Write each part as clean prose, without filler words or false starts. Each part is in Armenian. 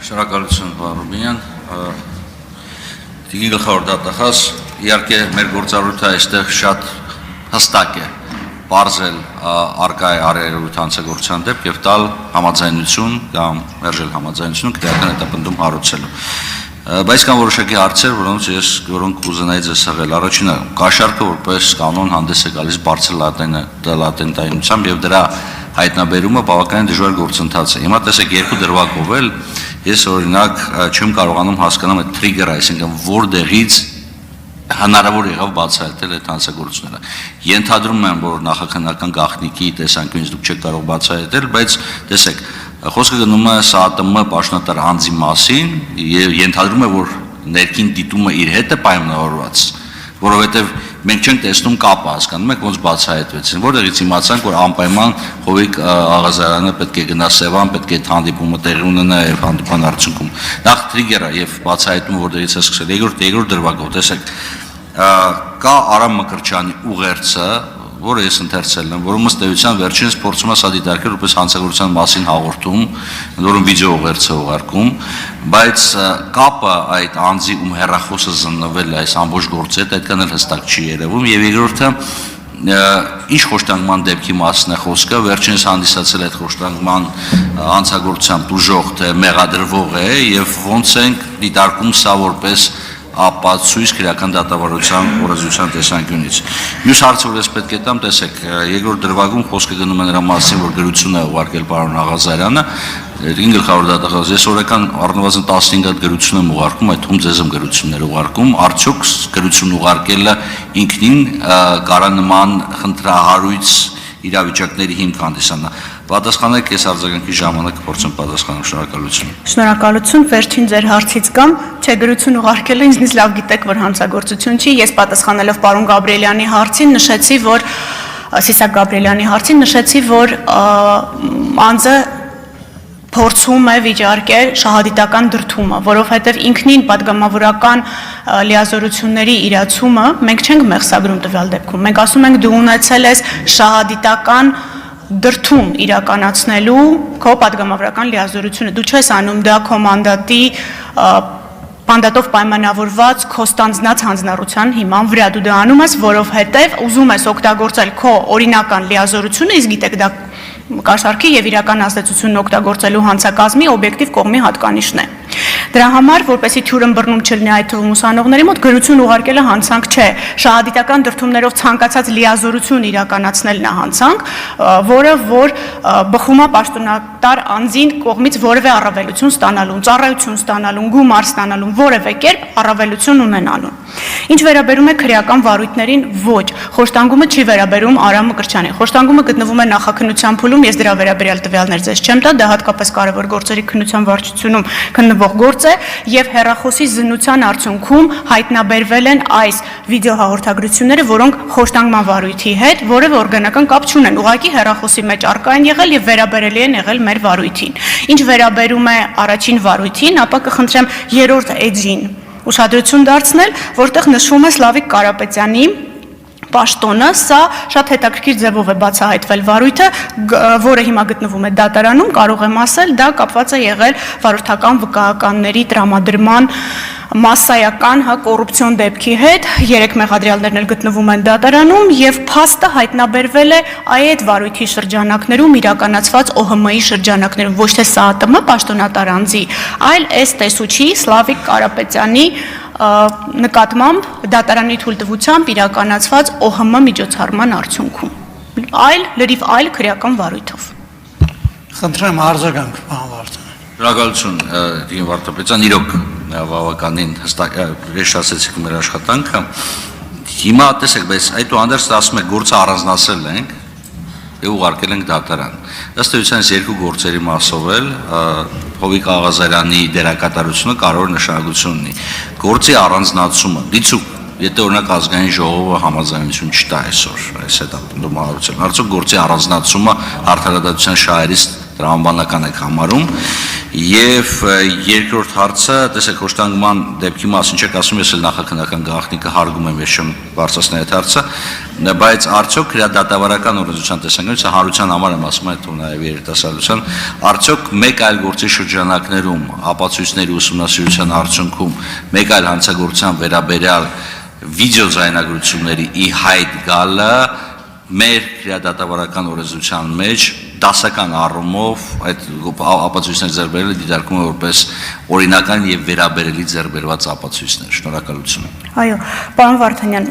Շնորհակալություն, պարոն Ռուբինյան։ Տիկին գլխավոր դատախազ, իհարկե մեր գործառույթը այստեղ շատ հստակ է, բարձել արկա է արարողության հանցագործության դեպք եւ տալ համաձայնություն կամ մերժել համաձայնությունը քրեական հետապնդում հարուցելու։ Բայց կան որոշակի հարցեր, որոնք կուզենայի ձեզ ասել։ Առաջինը, կաշառքը որպես կանոն հանդես է գալիս բարձր լատենտայնությամբ եւ դրա հայտնաբերումը բավականին դժվար գործընթաց է։ Հիմա տեսեք երկու դրվագով էլ ես օրինակ չեմ կարողանում հասկանալ այդ trigger-ը, այսինքն որտեղից հնարավոր եղավ բացահայտել այդ հանցագործությունները։ Ենթադրում եմ, որ նախաքննական գաղտնիքի տեսանկյունից դուք չեք կարող բացահայտել, բայց տեսեք, խոսքը գնում է ՍԱՏՄ պաշտոնատար անձի մասին եւ ենթադրում է, որ ներքին դիտումը իր հետ է պայմանավորված, որովհետեւ մենք չենք տեսնում կապը, հասկանում եք, ոնց բացահայտվեցին, որտեղից իմացանք, որ անպայման Հովիկ Աղազարյանը պետք է գնա Սևան, պետք է հանդիպումը տեղի ունենա եւ հանդիպման արդյունքում նախ trigger-ը եւ բացահայտումը որտեղից է սկսել, երկրորդ դրվագով, տեսեք, կա Արամ Մկրտչյանի ուղերձը, որը ես ընթերցել եմ, որում ըստ էության վերջինս փորձում է սա դիտարկել որպես հանցագործության մասին հաղորդում, որում վիդեո ուղերձ է ուղարկում, բայց կապը այդ անձի ում հեռախոսը զննվել է այս ամբողջ գործի հետ այդքան էլ հստակ չի երևում եւ երկրորդը ինչ խոշտանգման դեպքի մասն է խոսքը, վերջինս հանդիսացել այդ խոշտանգման հանցագործության դուժող թե մեղադրվող է եւ ոնց ենք դիտարկում սա որպես ապացույց քրեական դատավարության օրազության տեսանկյունից։ Մյուս հարցը, որ ես պետք է տամ, տեսեք, երկրորդ դրվագում խոսքը գնում է նրա մասին, որ գրություն է ուղարկել պարոն Աղազարյանը, ինքը գլխավոր դատախազ, ես օրական առնվազն 15 հատ գրություն եմ ուղարկում, այդ թվում ձեզ եմ գրություններ ուղարկում, արդյոք գրություն ուղարկելը ինքնին կարա նման խնդրահարույց իրավիճակների հիմք հանդիսանա։ Պատասխանեք, ես արձագանքի ժամանակ կփորձեմ պատասխանել, շնորհակալություն։ Շնորհակալություն, վերջին ձեր հարցից կամ չէ գրություն ուղարկելը ինձնից լավ գիտեք, որ հանցագործություն չի, ես պատասխանելով պարոն Գաբրիելյանի հարցին նշեցի, որ Սիսակ Գաբրիելյանի հարցին նշեցի, որ անձը փորձում է վիճարկել շահադիտական դրդումը, որովհետև ինքնին պատգամավորական լիազորությունների իրացումը մենք չենք մեղսագրում տվյալ դեպքում։ Մենք ասում ենք դու ունեցել ես շահադիտական դրդում իրականացնելու քո պատգամավորական լիազորությունը։ Դու չես անում դա քո մանդատով պայմանավորված քո ստանձնած հանձնառության հիման վրա դու դա անում ես, որովհետև ուզում ես օգտագործել քո օրինական լիազորությունը, իսկ գիտեք դա կաշառքի եւ իրական ազդեցությունն օգտագործելու հանցակազմի օբյեկտիվ կողմի հատկանիշն է։ Դրա համար, որպեսզի թյուրըն բռնում չլինի այդ թվում ուսանողների մոտ, գրություն ուղարկելը հանցանք չէ։ Շահադիտական դրդումներով ցանկացած լիազորություն իրականացնելն է հանցանք, որը որ բխում է պաշտոնատար անձին կողմից որևէ առավելություն ստանալուն, ծառայություն ստանալուն, գումար ստանալուն, որևէ կերպ առավելություն ունենալուն։ Ինչ վերաբերում է քրեական վարույթներին, ոչ, խոշտանգումը չի վերաբերում Արամ Մկրտչյանին։ Խոշտանգումը գտնվում է նախաքննության փուլում, ես դրա վերաբերյալ տվյալներ ձեզ չեմ տա, դա հատկապես կարևոր գործերի քննության վարչությունում քննվող գործ է եւ հեռախոսի զննության արդյունքում հայտնաբերվել են այս վիդեոհաղորդագրությունները, որոնք խոշտանգման վարույթի հետ որևէ օրգանական կապ չունեն, ուղղակի հեռախոսի մեջ առկա են եղել եւ վերաբերելի են եղել մեր վարույթին։ Ինչ վերաբերում է առաջին վարույթին, ապա կխնդրեմ երրորդ էջին ուշադրություն դարձնել, որտեղ նշվում է Սլավիկ Կարապետյանի պաշտոնը, սա շատ հետաքրքիր ձևով է բացահայտվել վարույթը, որը հիմա գտնվում է դատարանում, կարող եմ ասել, դա կապված է եղել վարորդական վկայականների տրամադրման մասսայական կոռուպցիոն դեպքի հետ, 3 մեղադրյալներն էլ գտնվում են դատարանում եւ փաստը հայտնաբերվել է այդ վարույթի շրջանակներում իրականացված ՕՀՄ-ի շրջանակներում, ոչ թե ՍԱՏՄ պաշտոնատար անձի, այլ այս տեսուչի Սլավիկ Կարապետյանի նկատմամբ դատարանի թույլտվությամբ իրականացված ՕՀՄ միջոցառման արդյունքում, լրիվ այլ քրեական վարույթով։ Խնդրեմ արձագանք, պարոն Վարդան։ Շնորհակալություն, Տիկին Վարդապետյան, իրոք բավականին հստակ վերջացեցիք մեր աշխատանքը։ Հիմա տեսեք, բայց այդուհանդերձ ասում եք գործը առանձնացրել ենք եւ ուղարկել ենք դատարան։ Ըստ էության երկու գործերի մասով էլ Հովիկ Աղազարյանի դերակատարությունը կարող է նշանակություն ունի։ Գործի առանձնացումը, դիցուկ, եթե օրինակ ազգային ժողովը համաձայնություն չտա այսօր այս հետապնդում հարուցել, արդյոք գործի առանձնացումը արդարադատության շահերից տրամաբանական եք համարում եւ երկրորդ հարցը տեսեք հոշտանգման դեպքի մասին չեք ասում ես էլ նախաքննական գաղտնիքը հարգում եմ ես չեմ բարձրացնել այդ հարցը բայց արդյոք դատավարական օրենսդրության տեսանկյունից հանրության համար եմ ասում այդ ու նաեւ երիտասարդության արդյոք մեկ այլ գործի շրջանակներում ապացույցների ուսումնասիրության արդյունքում մեկ այլ հանցագործության վերաբերյալ վիդեոզայնագրությունների ի հայտ գալը մեր դատավարական օրենսդրության մեջ դասական առումով այդ ապացույցներ ձեռք բերելը դիտարկում է որպես օրինական եւ վերաբերելի ձեռք բերված ապացույցներ։ Շնորհակալություն։ Այո, պարոն Վարդանյան,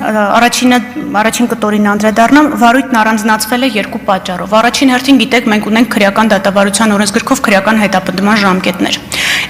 առաջին կտորին անդրադառնամ, վարույթն առանձնացվել է երկու պատճառով։ Առաջին հերթին գիտեք, մենք ունենք քրեական դատավարության օրենսգրքով քրեական հետապնդման ժամկետներ։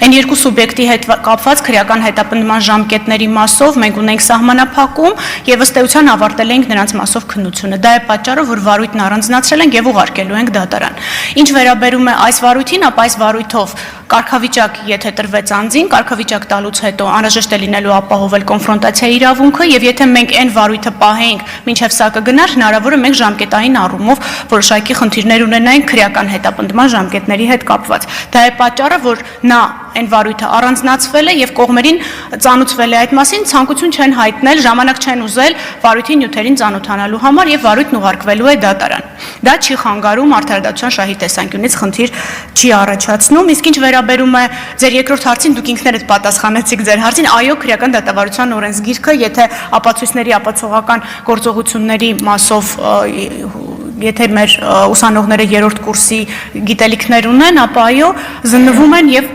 Այն երկու սուբյեկտի հետ կապված քրեական հետապնդման ժամկետների մասով մենք ունենք սահմանափակում եւ ըստ էության ավարտել ենք նրանց մասով քննությունը։ Դա է պատճառը, որ վարույթն առանձնացրել ենք եւ ուղարկելու ենք դատարան։ Ինչ վերաբերում է այս վարույթին, ապա այս վարույթով կարգավիճակ եթե տրվեց անձին, կարգավիճակ տալուց հետո անհրաժեշտ է լինելու ապահովել կոնֆրոնտացիայի իրավունքը եւ եթե մենք այն վարույթը պահենք, մինչեւ սա կգնար, հնարավոր է մենք ժամկետային առումով որոշակի խնդիրներ ունենայինք քրեական հետապնդման ժամկետների հետ կապված։ Դա է պատճառը, որ նա այն վարույթը առանձնացվել է եւ կողմերին ծանուցվել է այդ մասին, ցանկություն չեն հայտնել, ժամանակ չեն ուզել վարույթի նյութերին ծանոթանալու համար եւ վարույթն ուղարկվելու է դատարան։ Դա չի խանգարում արդարադատության շահի տեսանկյունից խնդիր չի առաջացնում, իսկ ինչ վերաբերում է ձեր երկրորդ հարցին, դուք ինքներդ պատասխանեցիք ձեր հարցին, այո, քրեական դատավարության օրենսգիրքը, եթե ապացույցների ապացողական գործողությունների մասով եթե մեր ուսանողները երրորդ կուրսի գիտելիքներ ունեն, ապա այո, զննվում են եւ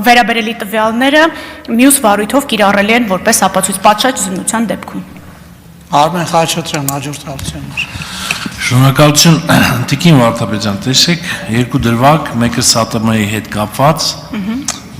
վերաբերելի տվյալները մյուս վարույթով կիրառելի են որպես ապացույց պատշաճ զննության դեպքում։ Արմեն Խաչատրյան, հաջորդ հարցին։ Շնորհակալություն Տիկին Վարդապետյան, տեսեք, երկու դրվագ, մեկը ՍԱՏՄ-ի հետ կապված,